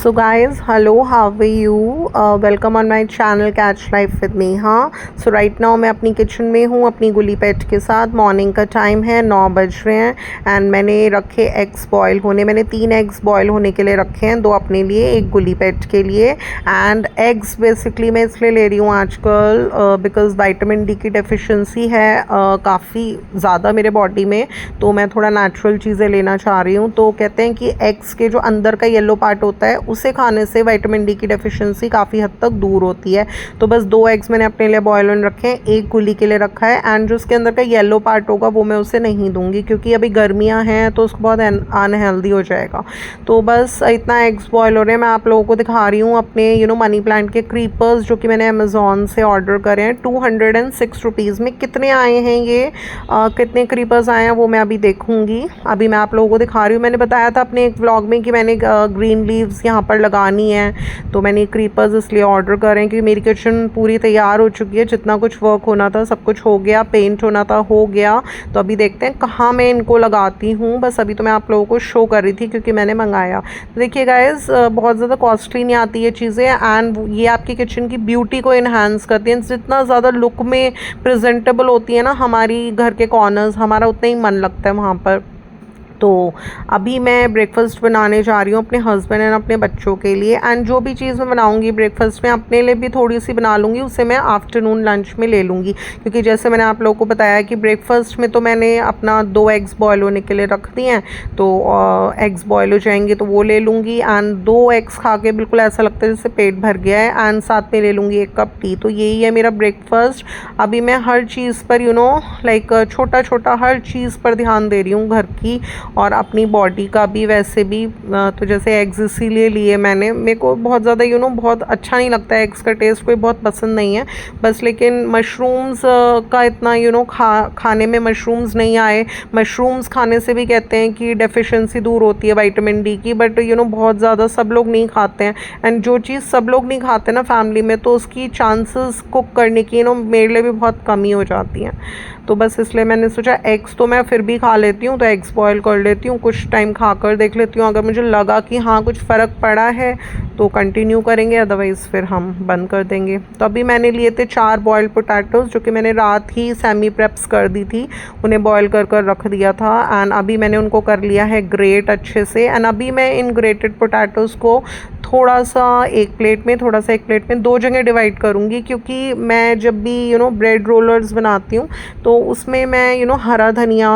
So guys, hello, how are you? Welcome on my channel Catch Life with Neha. So right now मैं अपनी kitchen में हूँ अपनी गुली पेट के साथ। मॉर्निंग का टाइम है, 9 बज रहे हैं एंड मैंने रखे एग्स बॉयल होने। मैंने 3 एग्स बॉयल होने के लिए रखे हैं, 2 अपने लिए, 1 गुली पेट के लिए। एंड एग्स बेसिकली मैं इसलिए ले रही हूँ आजकल बिकॉज़ विटामिन डी की डेफिशिएंसी है काफ़ी ज़्यादा मेरे बॉडी में, तो मैं थोड़ा नेचुरल चीज़ें लेना चाह रही हूँ। तो कहते हैं कि एग्स के जो अंदर का येलो पार्ट होता है उसे खाने से विटामिन डी की डेफिशिएंसी काफ़ी हद तक दूर होती है। तो बस 2 एग्स मैंने अपने लिए बॉयल ऑन रखे हैं, 1 गुली के लिए रखा है। एंड जो उसके अंदर का येलो पार्ट होगा वो मैं उसे नहीं दूंगी क्योंकि अभी गर्मियां हैं तो उसको बहुत अनहेल्दी हो जाएगा। तो बस इतना एग्स बॉयल हो रहे हैं। मैं आप लोगों को दिखा रही हूँ अपने मनी प्लांट के क्रीपर्स जो कि मैंने अमेज़ॉन से ऑर्डर करे हैं 206 रुपीज़ में। कितने आए हैं ये कितने क्रीपर्स आए हैं वो मैं अभी देखूँगी। अभी मैं आप लोगों को दिखा रही हूँ। मैंने बताया था अपने एक व्लॉग में कि मैंने ग्रीन लीव्स यहाँ पर लगानी है, तो मैंने क्रीपर्स इसलिए ऑर्डर कर रहे हैं क्योंकि मेरी किचन पूरी तैयार हो चुकी है। जितना कुछ वर्क होना था सब कुछ हो गया, पेंट होना था हो गया। तो अभी देखते हैं कहाँ मैं इनको लगाती हूँ। बस अभी तो मैं आप लोगों को शो कर रही थी क्योंकि मैंने मंगाया। तो देखिए गाइस, बहुत ज़्यादा कॉस्टली नहीं आती ये चीज़ें एंड ये आपकी किचन की ब्यूटी को इन्हांस करती हैं। जितना ज़्यादा लुक में प्रेजेंटेबल होती है ना हमारी घर के कॉर्नर्स, हमारा उतना ही मन लगता है वहाँ पर। तो अभी मैं ब्रेकफास्ट बनाने जा रही हूँ अपने हस्बैंड एंड अपने बच्चों के लिए। एंड जो भी चीज़ मैं बनाऊँगी ब्रेकफास्ट में अपने लिए भी थोड़ी सी बना लूँगी, उसे मैं आफ्टरनून लंच में ले लूँगी। क्योंकि जैसे मैंने आप लोगों को बताया कि ब्रेकफास्ट में तो मैंने अपना 2 एग्स बॉयल होने के लिए रख दिए हैं, तो एग्स बॉयल हो जाएंगे तो वो ले लूँगी। एंड 2 एग्स खा के बिल्कुल ऐसा लगता है जैसे पेट भर गया है। एंड साथ में ले लूँगी 1 कप टी। तो यही है मेरा ब्रेकफास्ट। अभी मैं हर चीज़ पर लाइक छोटा छोटा हर चीज़ पर ध्यान दे रही हूँ घर की और अपनी बॉडी का भी। वैसे भी तो जैसे एग्स इसीलिए लिए मैंने, मेरे को बहुत ज़्यादा बहुत अच्छा नहीं लगता है, एग्स का टेस्ट कोई बहुत पसंद नहीं है बस। लेकिन मशरूम्स का इतना खाने में मशरूम्स नहीं आए। मशरूम्स खाने से भी कहते हैं कि डेफिशिएंसी दूर होती है विटामिन डी की, बट बहुत ज़्यादा सब लोग नहीं खाते हैं। एंड जो चीज़ सब लोग नहीं खाते ना फैमिली में, तो उसकी चांसेस कुक करने की मेरे लिए भी बहुत कमी हो जाती हैं। तो बस इसलिए मैंने सोचा एग्स तो मैं फिर भी खा लेती हूँ, तो एग्स बॉयल कर लेती हूँ, कुछ टाइम खा कर देख लेती हूँ। अगर मुझे लगा कि हाँ कुछ फ़र्क पड़ा है तो कंटिन्यू करेंगे, अदरवाइज़ फिर हम बंद कर देंगे। तो अभी मैंने लिए थे 4 बॉयल पोटैटोज़ जो कि मैंने रात ही सेमी प्रेप्स कर दी थी, उन्हें बॉयल कर कर रख दिया था। एंड अभी मैंने उनको कर लिया है ग्रेट अच्छे से। एंड अभी मैं इन ग्रेटेड पोटैटोज़ को थोड़ा सा एक प्लेट में 2 जगह डिवाइड करूँगी क्योंकि मैं जब भी ब्रेड रोलर्स बनाती हूँ तो उसमें मैं हरा धनिया,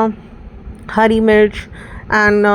हरी मिर्च एंड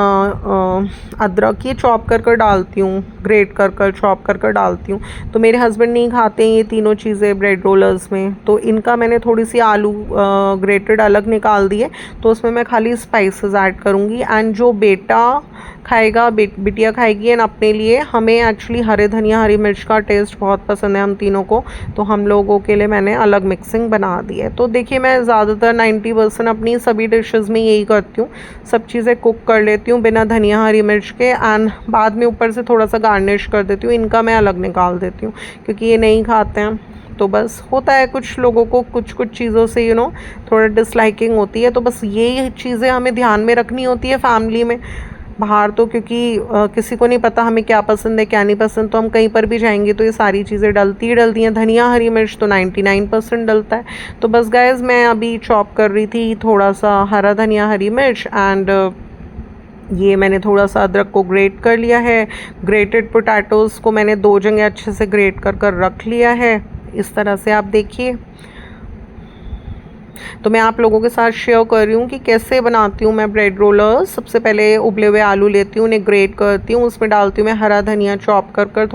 अदरक ये चॉप कर कर डालती हूँ, ग्रेट कर कर चॉप कर कर डालती हूँ। तो मेरे हस्बैंड नहीं खाते हैं ये तीनों चीज़ें ब्रेड रोलर्स में, तो इनका मैंने थोड़ी सी आलू ग्रेटेड अलग निकाल दिए, तो उसमें मैं खाली स्पाइसेस ऐड करूँगी। एंड जो बेटा खाएगा, बिटिया खाएगी। एंड अपने लिए हमें एक्चुअली हरे धनिया हरी मिर्च का टेस्ट बहुत पसंद है हम तीनों को, तो हम लोगों के लिए मैंने अलग मिक्सिंग बना दी है। तो देखिए मैं ज़्यादातर 90% अपनी सभी डिशेस में यही करती हूँ, सब चीज़ें कुक कर लेती हूँ बिना धनिया हरी मिर्च के। एंड बाद में ऊपर से थोड़ा सा गार्निश कर देती हूँ। इनका मैं अलग निकाल देती हूँ क्योंकि ये नहीं खाते हैं। तो बस होता है कुछ लोगों को कुछ कुछ चीज़ों से थोड़ा डिसलाइकिंग होती है, तो बस ये चीज़ें हमें ध्यान में रखनी होती है फैमिली में। बाहर तो क्योंकि किसी को नहीं पता हमें क्या पसंद है क्या नहीं पसंद, तो हम कहीं पर भी जाएंगे तो ये सारी चीज़ें डलती ही डलती हैं। धनिया हरी मिर्च तो 99% डलता है। तो बस गाइस मैं अभी चॉप कर रही थी थोड़ा सा हरा धनिया हरी मिर्च एंड ये मैंने थोड़ा सा अदरक को ग्रेट कर लिया है। ग्रेटेड पोटैटोज़ को मैंने 2 जगह अच्छे से ग्रेट कर कर रख लिया है, इस तरह से आप देखिए। तो मैं आप लोगों के साथ शेयर कर रही हूँ कि कैसे बनाती हूँ मैं ब्रेड रोलर्स। सबसे पहले उबले हुए आलू लेती हूँ, उन्हें ग्रेट करती हूँ, उसमें डालती हूँ मैं हरा धनिया चॉप कर कर,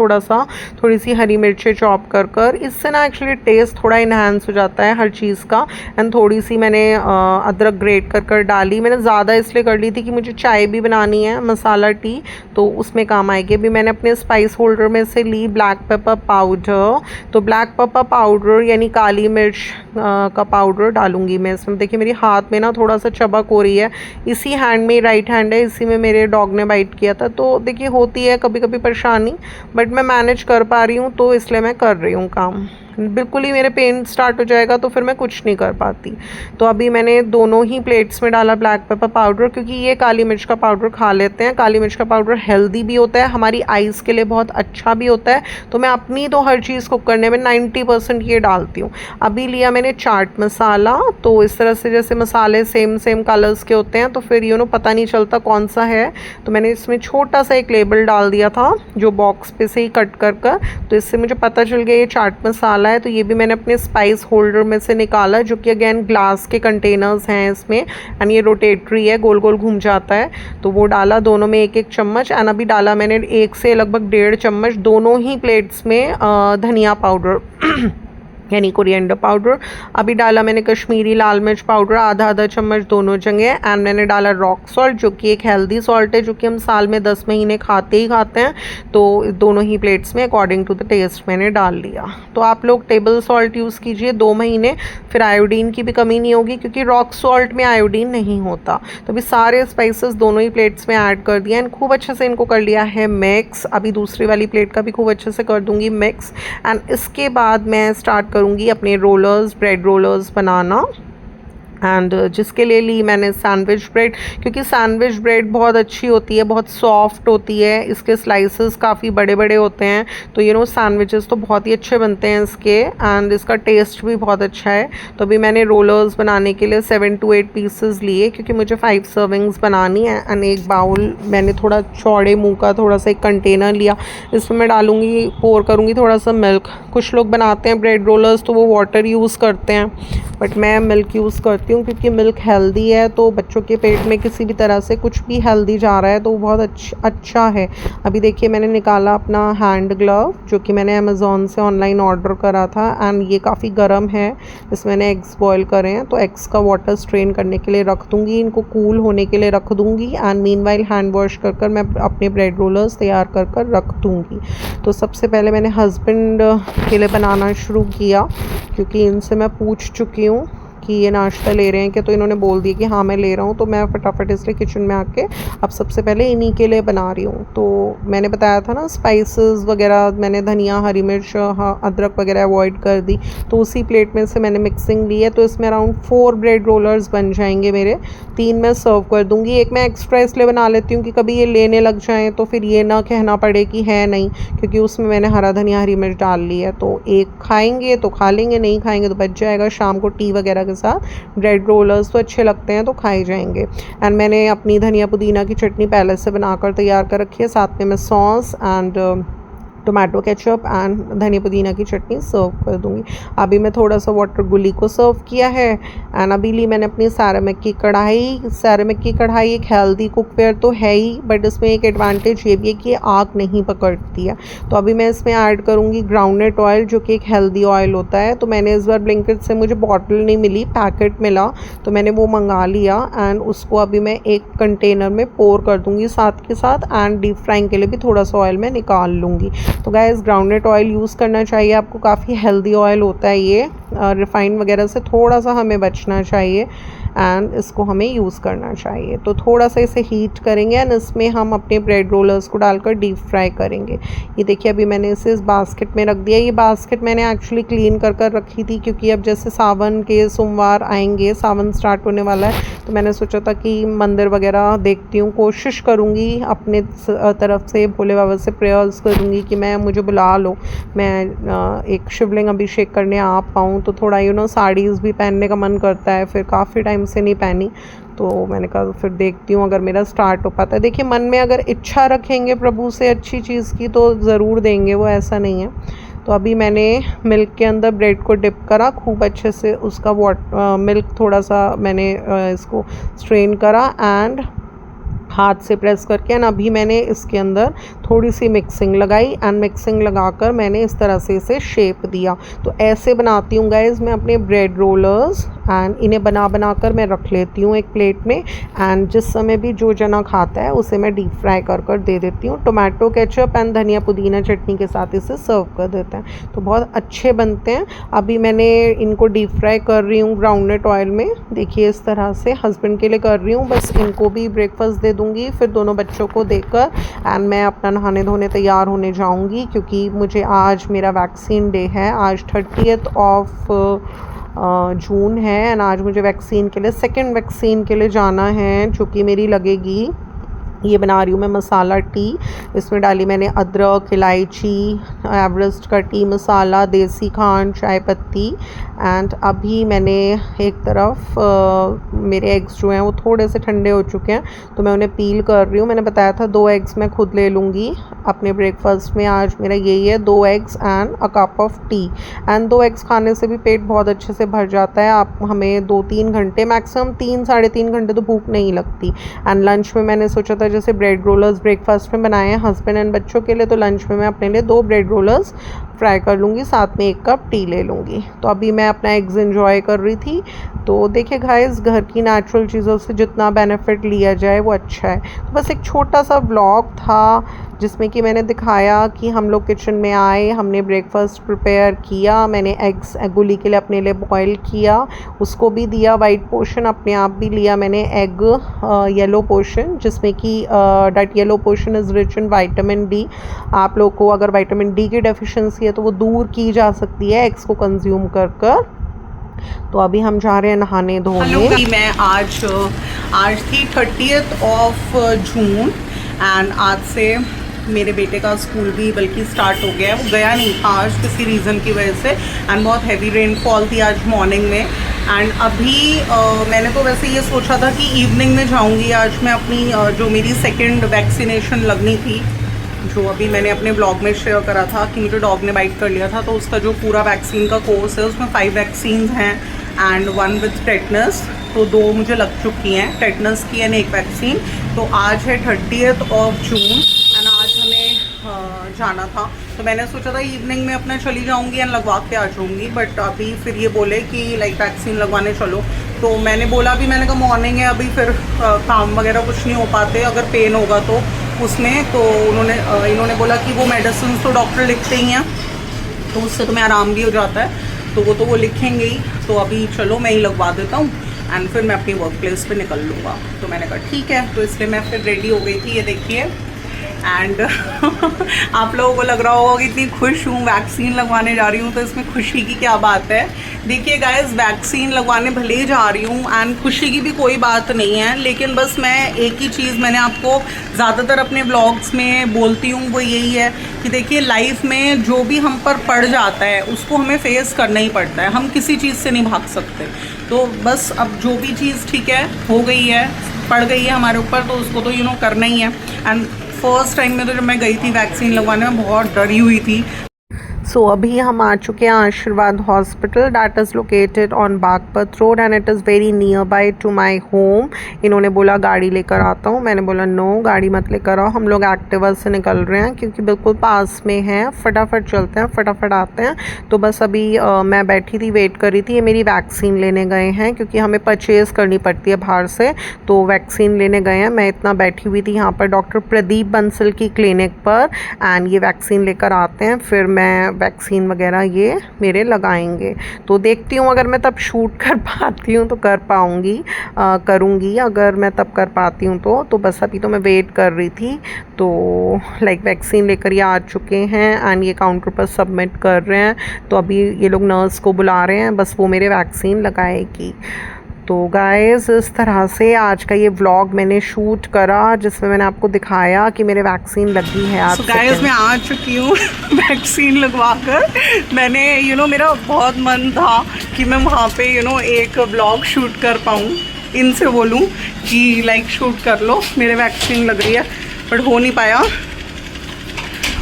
थोड़ी सी हरी मिर्चें चॉप कर कर। इससे ना एक्चुअली टेस्ट थोड़ा इन्हांस हो जाता है हर चीज़ का। एंड थोड़ी सी मैंने अदरक ग्रेट कर कर डाली। मैंने ज़्यादा इसलिए कर ली थी कि मुझे चाय भी बनानी है, मसाला टी, तो उसमें काम आएगी। अभी मैंने अपने स्पाइस होल्डर में से ली ब्लैक पेपर पाउडर। तो ब्लैक पेपर पाउडर यानी काली मिर्च का पाउडर डालूंगी मैं इसमें। देखिए मेरी हाथ में ना थोड़ा सा चबक हो रही है, इसी हैंड में, राइट हैंड है, इसी में मेरे डॉग ने बाइट किया था। तो देखिए होती है कभी कभी परेशानी, बट मैं मैनेज कर पा रही हूँ तो इसलिए मैं कर रही हूँ काम। बिल्कुल ही मेरे पेन स्टार्ट हो जाएगा तो फिर मैं कुछ नहीं कर पाती। तो अभी मैंने दोनों ही प्लेट्स में डाला ब्लैक पेपर पाउडर, क्योंकि ये काली मिर्च का पाउडर खा लेते हैं। काली मिर्च का पाउडर हेल्दी भी होता है, हमारी आइज़ के लिए बहुत अच्छा भी होता है। तो मैं अपनी तो हर चीज़ कुक करने में 90% ये डालती हूँ। अभी लिया मैंने चाट मसाला, तो इस तरह से जैसे मसाले सेम सेम कलर्स के होते हैं तो फिर पता नहीं चलता कौन सा है। तो मैंने इसमें छोटा सा एक लेबल डाल दिया था जो बॉक्स पे से ही कट कर कर, तो इससे मुझे पता चल गया ये चाट मसाला है। तो ये भी मैंने अपने स्पाइस होल्डर में से निकाला, जो कि अगेन ग्लास के कंटेनर्स हैं इसमें, एंड ये रोटेटरी है, गोल गोल घूम जाता है। तो वो डाला दोनों में एक एक चम्मच, एंड अभी डाला मैंने 1 से लगभग 1.5 चम्मच दोनों ही प्लेट्स में धनिया पाउडर यानी कोरिएंडर पाउडर। अभी डाला मैंने कश्मीरी लाल मिर्च पाउडर आधा आधा चम्मच दोनों जगह, एंड मैंने डाला रॉक सॉल्ट, जो कि एक हेल्दी सॉल्ट है, जो कि हम साल में 10 महीने खाते ही खाते हैं। तो दोनों ही प्लेट्स में अकॉर्डिंग टू द टेस्ट मैंने डाल लिया। तो आप लोग टेबल सॉल्ट यूज़ कीजिए 2 महीने, फिर आयोडीन की भी कमी नहीं होगी, क्योंकि रॉक सॉल्ट में आयोडीन नहीं होता। तो अभी सारे स्पाइसेस दोनों ही प्लेट्स में ऐड कर दिया एंड खूब अच्छे से इनको कर लिया है मिक्स। अभी दूसरी वाली प्लेट का भी खूब अच्छे से कर दूंगी मिक्स, एंड इसके बाद मैं स्टार्ट करूँगी अपने rollers, bread rollers banana. And जिसके लिए ली मैंने सैंडविच ब्रेड, क्योंकि सैंडविच ब्रेड बहुत अच्छी होती है, बहुत सॉफ्ट होती है, इसके स्लाइसेस काफ़ी बड़े बड़े होते हैं। तो सैंडविचेस तो बहुत ही अच्छे बनते हैं इसके, एंड इसका टेस्ट भी बहुत अच्छा है। तो अभी मैंने रोलर्स बनाने के लिए 7 to 8 पीसेस लिए, क्योंकि मुझे 5 सर्विंग्स बनानी है। एंड एक बाउल मैंने थोड़ा चौड़े मुँह का थोड़ा सा एक कंटेनर लिया, इसमें मैं डालूँगी, पोर करूँगी थोड़ा सा मिल्क। कुछ लोग बनाते हैं ब्रेड रोलर्स तो वो वाटर यूज़ करते हैं, बट मैं मिल्क यूज़ करती हूँ, क्योंकि मिल्क हेल्दी है। तो बच्चों के पेट में किसी भी तरह से कुछ भी हेल्दी जा रहा है तो वो बहुत अच्छा है। अभी देखिए मैंने निकाला अपना हैंड ग्लव, जो कि मैंने अमेज़ॉन से ऑनलाइन ऑर्डर करा था, एंड ये काफ़ी गर्म है। इसमें मैंने एग्स बॉयल करे हैं, तो एग्स का वाटर स्ट्रेन करने के लिए रख दूँगी, इनको कूल होने के लिए रख दूँगी, एंड मीनवाइल हैंड वॉश कर कर मैं अपने ब्रेड रोलर्स तैयार कर कर रख दूँगी। तो सबसे पहले मैंने हस्बैंड के लिए बनाना शुरू किया, क्योंकि इनसे मैं पूछ चुकी हूँ कि ये नाश्ता ले रहे हैं क्या, तो इन्होंने बोल दिया कि हाँ मैं ले रहा हूँ। तो मैं फटाफट इसलिए किचन में आके अब सबसे पहले इन्हीं के लिए बना रही हूँ। तो मैंने बताया था ना स्पाइसेस वगैरह, मैंने धनिया, हरी मिर्च, अदरक वगैरह अवॉइड कर दी। तो उसी प्लेट में से मैंने मिक्सिंग ली है, तो इसमें अराउंड 4 ब्रेड रोलर्स बन जाएंगे मेरे। 3 मैं सर्व कर दूँगी, एक मैं एक्स्ट्रा इसलिए बना लेती हूँ कि कभी ये लेने लग जाएँ तो फिर ये ना कहना पड़े कि है नहीं, क्योंकि उसमें मैंने हरा धनिया, हरी मिर्च डाल ली है। तो एक खाएंगे तो खा लेंगे, नहीं खाएंगे तो बच जाएगा, शाम को टी वगैरह के साथ ब्रेड रोलर्स तो अच्छे लगते हैं तो खाए जाएंगे। एंड मैंने अपनी धनिया पुदीना की चटनी पहले से बनाकर तैयार कर रखी है, साथ में मैं sauce and tomato ketchup and धनिया पुदीना की चटनी सर्व कर दूंगी। अभी मैं थोड़ा सा वाटर गुली को सर्व किया है, एंड अभी ली मैंने अपनी सेरेमिक की कढ़ाई। सेरेमिक की कढ़ाई एक हेल्दी कुकवेयर तो है ही, बट इसमें एक एडवांटेज ये भी है कि आग नहीं पकड़ती है। तो अभी मैं इसमें ऐड करूँगी ग्राउंडनट ऑयल, जो कि एक हेल्दी ऑयल होता है। तो मैंने इस बार ब्लिंकिट से मुझे बॉटल नहीं मिली, पैकेट मिला, तो मैंने वो मंगा लिया, एंड उसको अभी मैं एक कंटेनर में पोर कर दूँगी साथ के साथ, एंड डीप फ्राइंग के लिए भी थोड़ा सा ऑयल मैं निकाल लूँगी। तो गाइस ग्राउंडनट ऑयल यूज़ करना चाहिए आपको, काफ़ी हेल्दी ऑयल होता है ये, रिफाइंड वगैरह से थोड़ा सा हमें बचना चाहिए, एंड इसको हमें यूज़ करना चाहिए। तो थोड़ा सा इसे हीट करेंगे एंड इसमें हम अपने ब्रेड रोलर्स को डालकर डीप फ्राई करेंगे। ये देखिए अभी मैंने इसे इस बास्केट में रख दिया। ये बास्केट मैंने एक्चुअली क्लीन कर कर रखी थी, क्योंकि अब जैसे सावन के सोमवार आएंगे, सावन स्टार्ट होने वाला है, तो मैंने सोचा था कि मंदिर वगैरह देखती हूँ, कोशिश करूँगी अपने तरफ से, भोले बाबा से प्रेयर्स करूँगी कि मुझे बुला लो, मैं एक शिवलिंग अभिषेक करने आ पाऊँ। तो थोड़ा साड़ीज़ भी पहनने का मन करता है, फिर काफ़ी टाइम से नहीं पहनी, तो मैंने कहा फिर देखती हूँ अगर मेरा स्टार्ट हो पाता है। देखिए मन में अगर इच्छा रखेंगे प्रभु से अच्छी चीज़ की तो ज़रूर देंगे, वो ऐसा नहीं है। तो अभी मैंने मिल्क के अंदर ब्रेड को डिप करा खूब अच्छे से, उसका मिल्क थोड़ा सा मैंने इसको स्ट्रेन करा एंड हाथ से प्रेस करके, एंड अभी मैंने इसके अंदर थोड़ी सी मिक्सिंग लगाई, एंड मिक्सिंग लगाकर मैंने इस तरह से इसे शेप दिया। तो ऐसे बनाती हूँ गाइज़ मैं अपने ब्रेड रोलर्स, एंड इन्हें बना बना कर मैं रख लेती हूँ एक प्लेट में। एंड जिस समय भी जो जना खाता है उसे मैं डीप फ्राई कर कर दे देती हूँ। टोमेटो केचप एंड धनिया पुदीना चटनी के साथ इसे सर्व कर देते हैं, तो बहुत अच्छे बनते हैं। अभी मैंने इनको डीप फ्राई कर रही हूँ ग्राउंडनट ऑयल में, देखिए इस तरह से। हस्बैंड के लिए कर रही हूँ, बस इनको भी ब्रेकफास्ट दे दूँगी, फिर दोनों बच्चों को देकर एंड मैं अपना नहाने धोने तैयार होने जाऊँगी, क्योंकि मुझे आज मेरा वैक्सीन डे है। आज 30th ऑफ जून है एंड आज मुझे वैक्सीन के लिए, सेकंड वैक्सीन के लिए जाना है, जो कि मेरी लगेगी। ये बना रही हूँ मैं मसाला टी। इसमें डाली मैंने अदरक, इलायची, एवरेस्ट का टी मसाला, देसी खांड, चाय पत्ती। एंड अभी मैंने एक तरफ मेरे एग्स जो हैं वो थोड़े से ठंडे हो चुके हैं, तो मैं उन्हें पील कर रही हूँ। मैंने बताया था 2 एग्स मैं खुद ले लूँगी अपने ब्रेकफास्ट में। आज मेरा यही है, 2 eggs and a cup of T. And 2 eggs खाने से भी पेट बहुत अच्छे से भर जाता है। आप हमें 2-3 घंटे, मैक्सिमम 3-3.5 घंटे तो भूख नहीं लगती। एंड लंच में मैंने सोचा था जैसे ब्रेड रोलर्स ब्रेकफास्ट में बनाए हैं हस्बैंड एंड बच्चों के लिए, तो लंच में मैं अपने लिए 2 ब्रेड रोलर्स फ्राई कर लूँगी, साथ में 1 कप टी ले लूँगी। तो अभी मैं अपना एग्स एंजॉय कर रही थी। तो देखिए गाइस, घर की नेचुरल चीज़ों से जितना बेनिफिट लिया जाए वो अच्छा है। तो बस एक छोटा सा ब्लॉग था जिसमें कि मैंने दिखाया कि हम लोग किचन में आए, हमने ब्रेकफास्ट प्रिपेयर किया। मैंने एग्स गुली के लिए अपने लिए बॉयल किया, उसको भी दिया वाइट पोर्शन, अपने आप भी लिया मैंने एग येलो पोर्शन, जिसमें कि that yellow portion is rich in vitamin D. आप लोग को अगर विटामिन डी की डेफिशिएंसी है तो वो दूर की जा सकती है एग्स को कंज्यूम कर कर। तो अभी हम जा रहे हैं नहाने धोने। मैं आज थी 30th ऑफ जून एंड आज से मेरे बेटे का स्कूल भी बल्कि स्टार्ट हो गया है। वो गया नहीं था आज किसी रीज़न की वजह से, एंड बहुत हैवी रेनफॉल थी आज मॉर्निंग में। एंड अभी मैंने तो वैसे ये सोचा था कि इवनिंग में जाऊंगी। आज मैं अपनी जो मेरी सेकंड वैक्सीनेशन लगनी थी, जो अभी मैंने अपने ब्लॉग में शेयर करा था कि मुझे डॉग ने बाइट कर लिया था, तो उसका जो पूरा वैक्सीन का कोर्स है उसमें 5 वैक्सीन हैं एंड 1 विथ टेटनस। तो 2 मुझे लग चुकी हैं, टेटनस की एंड 1 वैक्सीन। तो आज है 30th ऑफ जून एंड आज हमें जाना था। तो मैंने सोचा था इवनिंग में अपना चली जाऊंगी एंड लगवा के आ जाऊंगी, बट अभी फिर ये बोले कि लाइक वैक्सीन लगवाने चलो। तो मैंने बोला अभी, मैंने कहा मॉर्निंग है अभी, फिर काम वगैरह कुछ नहीं हो पाते अगर पेन होगा तो उसमें। तो इन्होंने बोला कि वो मेडिसिन तो डॉक्टर लिखते ही हैं, तो उससे तुम्हें आराम भी हो जाता है, तो वो लिखेंगे ही। तो अभी चलो मैं ही लगवा देता हूँ एंड फिर मैं अपनी वर्क प्लेस पर निकल लूँगा। तो मैंने कहा ठीक है, तो इसलिए मैं फिर रेडी हो गई थी, ये देखिए। एंड आप लोगों को लग रहा होगा कि इतनी खुश हूँ वैक्सीन लगवाने जा रही हूँ, तो इसमें खुशी की क्या बात है। देखिए गाइस, वैक्सीन लगवाने भले ही जा रही हूँ एंड खुशी की भी कोई बात नहीं है, लेकिन बस मैं एक ही चीज़ मैंने आपको ज़्यादातर अपने ब्लॉग्स में बोलती हूँ, वो यही है कि देखिए लाइफ में जो भी हम पर पड़ जाता है उसको हमें फेस करना ही पड़ता है, हम किसी चीज़ से नहीं भाग सकते। तो बस अब जो भी चीज़ ठीक है, हो गई है, पड़ गई है हमारे ऊपर, तो उसको तो करना ही है। एंड फर्स्ट टाइम में तो जब मैं गई थी वैक्सीन लगवाने में बहुत डरी हुई थी। सो अभी हम आ चुके हैं आशीर्वाद hospital, that is located on Baghpat road and it is very near by two my home. इन्होंने बोला गाड़ी लेकर आता हूँ, मैंने बोला नो, गाड़ी मत लेकर आओ, हम लोग एक्टिवा से निकल रहे हैं क्योंकि बिल्कुल पास में है, फटाफट चलते हैं, फटाफट आते हैं। तो बस अभी मैं बैठी थी, वेट कर रही थी। ये मेरी वैक्सीन लेने गए हैं क्योंकि हमें परचेज़ करनी पड़ती है बाहर से, तो वैक्सीन लेने गए हैं। मैं इतना बैठी हुई थी यहाँ पर डॉक्टर प्रदीप बंसल की क्लिनिक पर, एंड ये वैक्सीन लेकर आते हैं, फिर मैं वैक्सीन वगैरह ये मेरे लगाएंगे। तो देखती हूँ अगर मैं तब शूट कर पाती हूँ तो कर पाऊँगी, करूँगी अगर मैं तब कर पाती हूँ तो बस अभी तो मैं वेट कर रही थी। तो लाइक वैक्सीन लेकर ये आ चुके हैं एंड ये काउंटर पर सबमिट कर रहे हैं। तो अभी ये लोग नर्स को बुला रहे हैं, बस वो मेरे वैक्सीन लगाएगी। तो गाइस, इस तरह से आज का ये व्लॉग मैंने शूट करा जिसमें मैंने आपको दिखाया कि मेरे वैक्सीन लगी है। आज गाइस मैं आ चुकी हूँ वैक्सीन लगवा कर। मैंने मेरा बहुत मन था कि मैं वहाँ पे एक व्लॉग शूट कर पाऊँ, इनसे बोलूँ कि लाइक शूट कर लो, मेरे वैक्सीन लग रही है, बट हो नहीं पाया।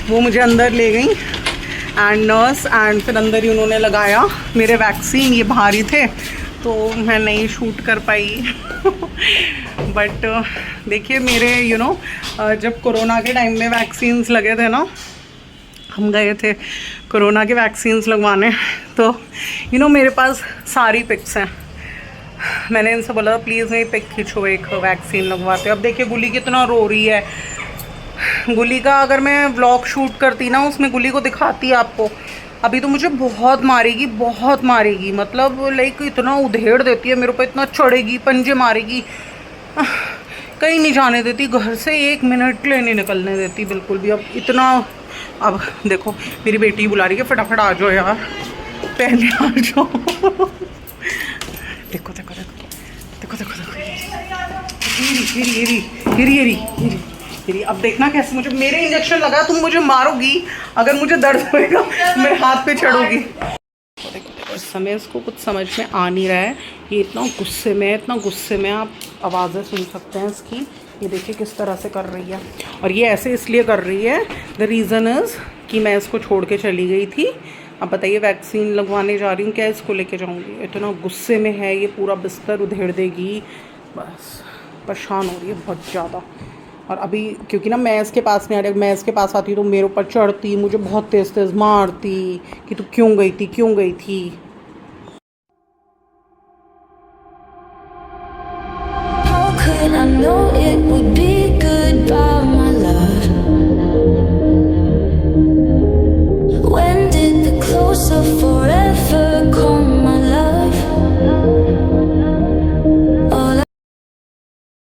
वो मुझे अंदर ले गई एंड नर्स, एंड फिर अंदर ही उन्होंने लगाया मेरे वैक्सीन। ये बाहर ही थे तो मैं नहीं शूट कर पाई बट देखिए मेरे जब कोरोना के टाइम में वैक्सीन्स लगे थे ना, हम गए थे कोरोना के वैक्सीन्स लगवाने, तो मेरे पास सारी पिक्स हैं मैंने इनसे बोला प्लीज़ नहीं पिक खींचो, एक वैक्सीन लगवाते। अब देखिए गुली कितना रो रही है। गुली का अगर मैं व्लॉग शूट करती ना, उसमें गुली को दिखाती आपको, अभी तो मुझे बहुत मारेगी, बहुत मारेगी। मतलब लाइक इतना उधेड़ देती है मेरे ऊपर, इतना चढ़ेगी, पंजे मारेगी, कहीं नहीं जाने देती घर से, 1 मिनट के लिए नहीं निकलने देती बिल्कुल भी। अब इतना, अब देखो मेरी बेटी बुला रही है, फटाफट आ जाओ यार, पहले आ जाओ। देखो देखो देखो देखो देखो देखो, ये अब देखना कैसे मुझे, मेरे इंजेक्शन लगा, तुम मुझे मारोगी, अगर मुझे दर्द होएगा मेरे हाथ पे चढ़ोगी। देखो देखो इस समय इसको कुछ समझ में आ नहीं रहा है, ये इतना गुस्से में, इतना गुस्से में, आप आवाज़ें सुन सकते हैं इसकी। ये देखिए किस तरह से कर रही है, और ये ऐसे इसलिए कर रही है, द रीज़न इज़ कि मैं इसको छोड़ के चली गई थी। अब बताइए वैक्सीन लगवाने जा रही हूँ, क्या इसको लेके जाऊँगी? इतना गुस्से में है, ये पूरा बिस्तर उधेड़ देगी, बस परेशान हो रही है बहुत ज़्यादा। और अभी क्योंकि ना मैं इसके पास नहीं आ रही, मैं इसके पास आती तो मेरे ऊपर चढ़ती, मुझे बहुत तेज़ तेज़ मारती कि तू क्यों गई थी, क्यों गई थी।